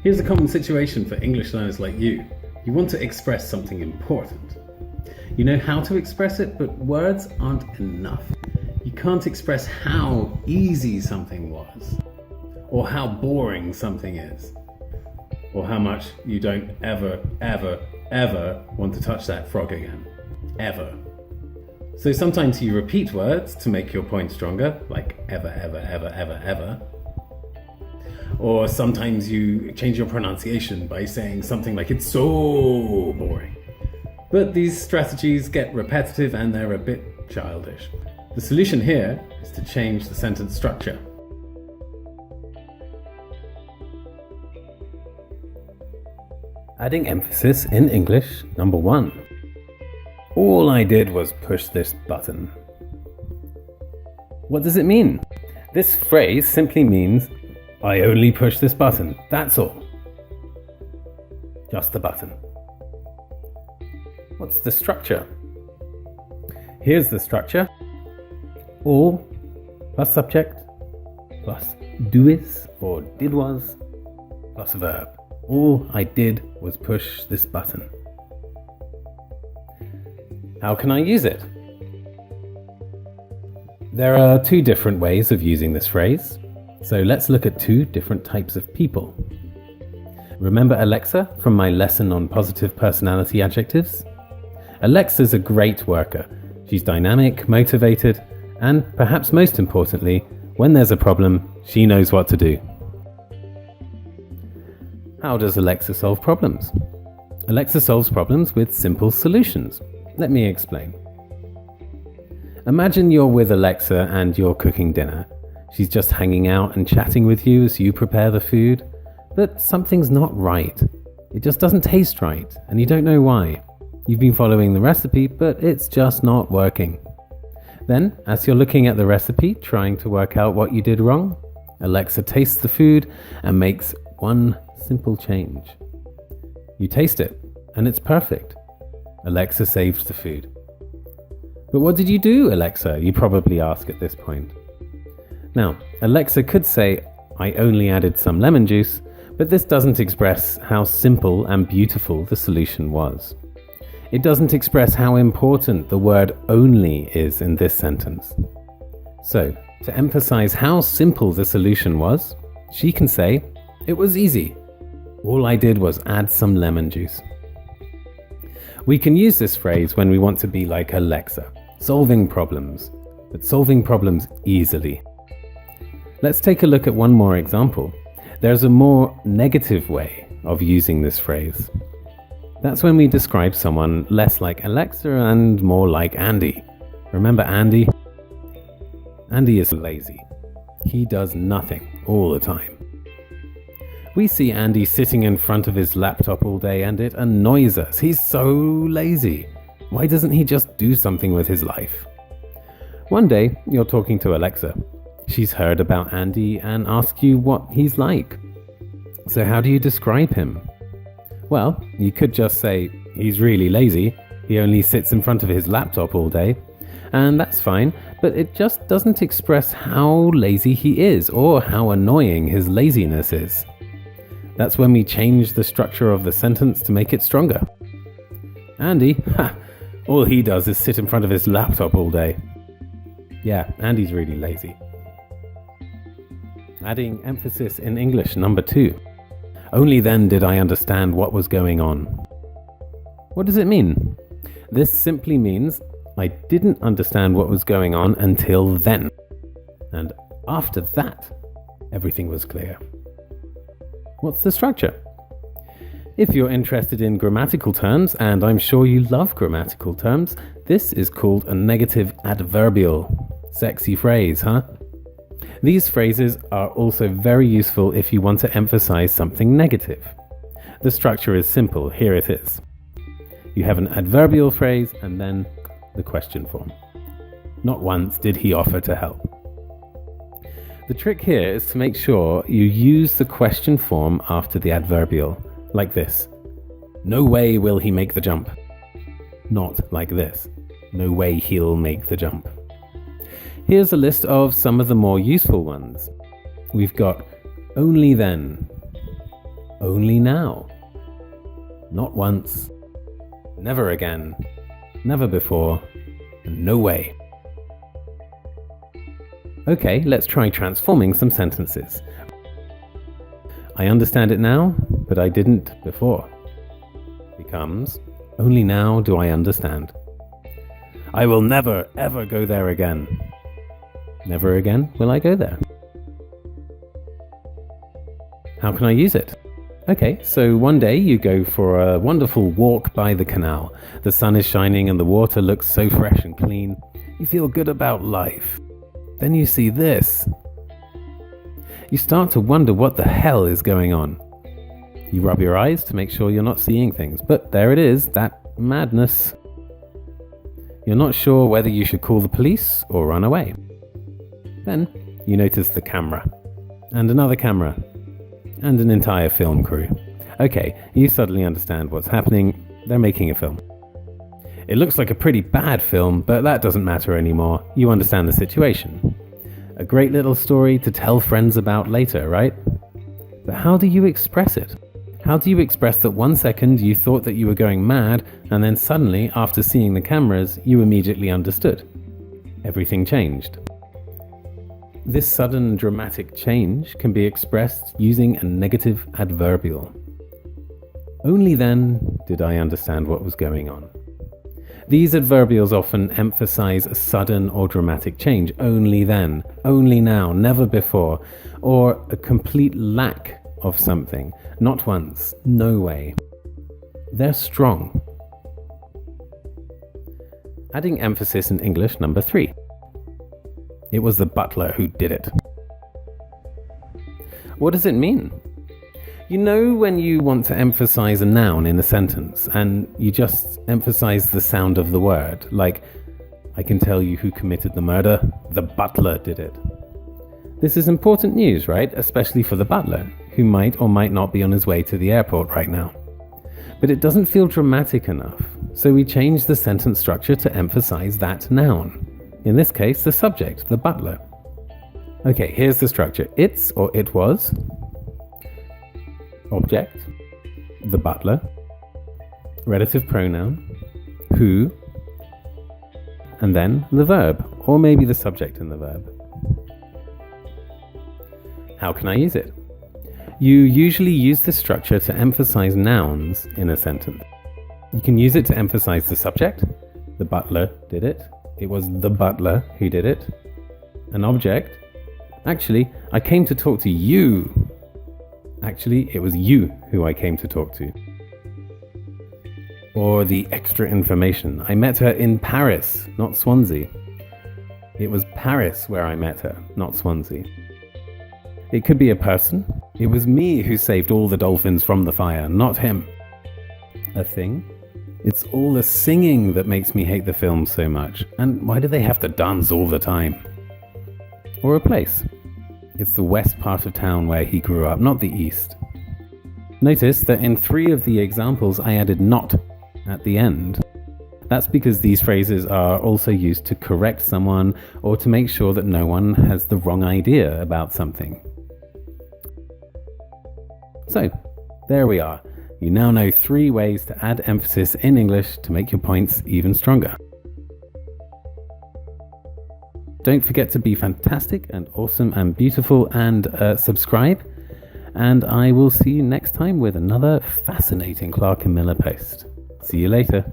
Here's a common situation for English learners like you. You want to express something important. You know how to express it, but words aren't enough. You can't express how easy something was, or how boring something is, or how much you don't ever want to touch that frog again. Ever. So sometimes you repeat words to make your point stronger, like ever. Or sometimes you change your pronunciation by saying something like it's so boring. But these strategies get repetitive and they're a bit childish. The solution here is to change the sentence structure. Adding emphasis in English, number 1. All I did was push this button. What does it mean? This phrase simply means I only pushed this button, that's all. Just the button. What's the structure? Here's the structure. All plus subject plus dois or did was plus verb. All I did was push this button. How can I use it? There are 2 different ways of using this phrase. So let's look at 2 different types of people. Remember Alexa from my lesson on positive personality adjectives? Alexa's a great worker. She's dynamic, motivated, and perhaps most importantly, when there's a problem, she knows what to do. How does Alexa solve problems? Alexa solves problems with simple solutions. Let me explain. Imagine you're with Alexa and you're cooking dinner. She's just hanging out and chatting with you as you prepare the food, but something's not right. It just doesn't taste right, and you don't know why. You've been following the recipe, but it's just not working. Then, as you're looking at the recipe, trying to work out what you did wrong, Alexa tastes the food and makes one simple change. You taste it, and it's perfect. Alexa saved the food. But what did you do, Alexa? You probably ask at this point. Now, Alexa could say, I only added some lemon juice, but this doesn't express how simple and beautiful the solution was. It doesn't express how important the word only is in this sentence. So, to emphasize how simple the solution was, she can say, it was easy. All I did was add some lemon juice. We can use this phrase when we want to be like Alexa, solving problems, but solving problems easily. Let's take a look at one more example. There's a more negative way of using this phrase. That's when we describe someone less like Alexa and more like Andy. Remember Andy? Andy is lazy. He does nothing all the time. We see Andy sitting in front of his laptop all day and it annoys us. He's so lazy. Why doesn't he just do something with his life? One day, you're talking to Alexa. She's heard about Andy and asks you what he's like. So how do you describe him? Well, you could just say, he's really lazy. He only sits in front of his laptop all day. And that's fine, but it just doesn't express how lazy he is or how annoying his laziness is. That's when we change the structure of the sentence to make it stronger. Andy, all he does is sit in front of his laptop all day. Yeah, Andy's really lazy. Adding emphasis in English, number 2. Only then did I understand what was going on. What does it mean? This simply means I didn't understand what was going on until then. And after that, everything was clear. What's the structure? If you're interested in grammatical terms, and I'm sure you love grammatical terms, this is called a negative adverbial. Sexy phrase, huh? These phrases are also very useful if you want to emphasize something negative. The structure is simple. Here it is. You have an adverbial phrase and then the question form. Not once did he offer to help. The trick here is to make sure you use the question form after the adverbial, like this. No way will he make the jump. Not like this. No way he'll make the jump. Here's a list of some of the more useful ones. We've got only then, Only now. Not once. Never again. Never before. And no way. Okay, let's try transforming some sentences. I understand it now, but I didn't before. Becomes, only now do I understand. I will never, ever go there again. Never again will I go there. How can I use it? Okay, so one day you go for a wonderful walk by the canal. The sun is shining and the water looks so fresh and clean. You feel good about life. Then you see this. You start to wonder what the hell is going on. You rub your eyes to make sure you're not seeing things, but there it is, that madness. You're not sure whether you should call the police or run away. Then you notice the camera, and another camera, and an entire film crew. Okay, you suddenly understand what's happening. They're making a film. It looks like a pretty bad film, but that doesn't matter anymore. You understand the situation. A great little story to tell friends about later, right? But how do you express it? How do you express that 1 second you thought that you were going mad, and then suddenly, after seeing the cameras, you immediately understood? Everything changed. This sudden dramatic change can be expressed using a negative adverbial. Only then did I understand what was going on. These adverbials often emphasize a sudden or dramatic change. Only then, only now, never before, or a complete lack of something. Not once, no way. They're strong. Adding emphasis in English number 3. It was the butler who did it. What does it mean? You know when you want to emphasize a noun in a sentence and you just emphasize the sound of the word, like, I can tell you who committed the murder, the butler did it. This is important news, right? Especially for the butler, who might or might not be on his way to the airport right now. But it doesn't feel dramatic enough, so we change the sentence structure to emphasize that noun. In this case, the subject, the butler. Okay, here's the structure. It's or it was. Object, the butler. Relative pronoun, who. And then the verb, or maybe the subject and the verb. How can I use it? You usually use this structure to emphasize nouns in a sentence. You can use it to emphasize the subject. The butler did it. It was the butler who did it. An object. Actually, I came to talk to you. Actually, it was you who I came to talk to. Or the extra information. I met her in Paris, not Swansea. It was Paris where I met her, not Swansea. It could be a person. It was me who saved all the dolphins from the fire, not him. A thing. It's all the singing that makes me hate the film so much. And why do they have to dance all the time? Or a place. It's the west part of town where he grew up, not the east. Notice that in 3 of the examples I added not at the end. That's because these phrases are also used to correct someone or to make sure that no one has the wrong idea about something. So, there we are. You now know 3 ways to add emphasis in English to make your points even stronger. Don't forget to be fantastic and awesome and beautiful and subscribe. And I will see you next time with another fascinating Clark and Miller post. See you later.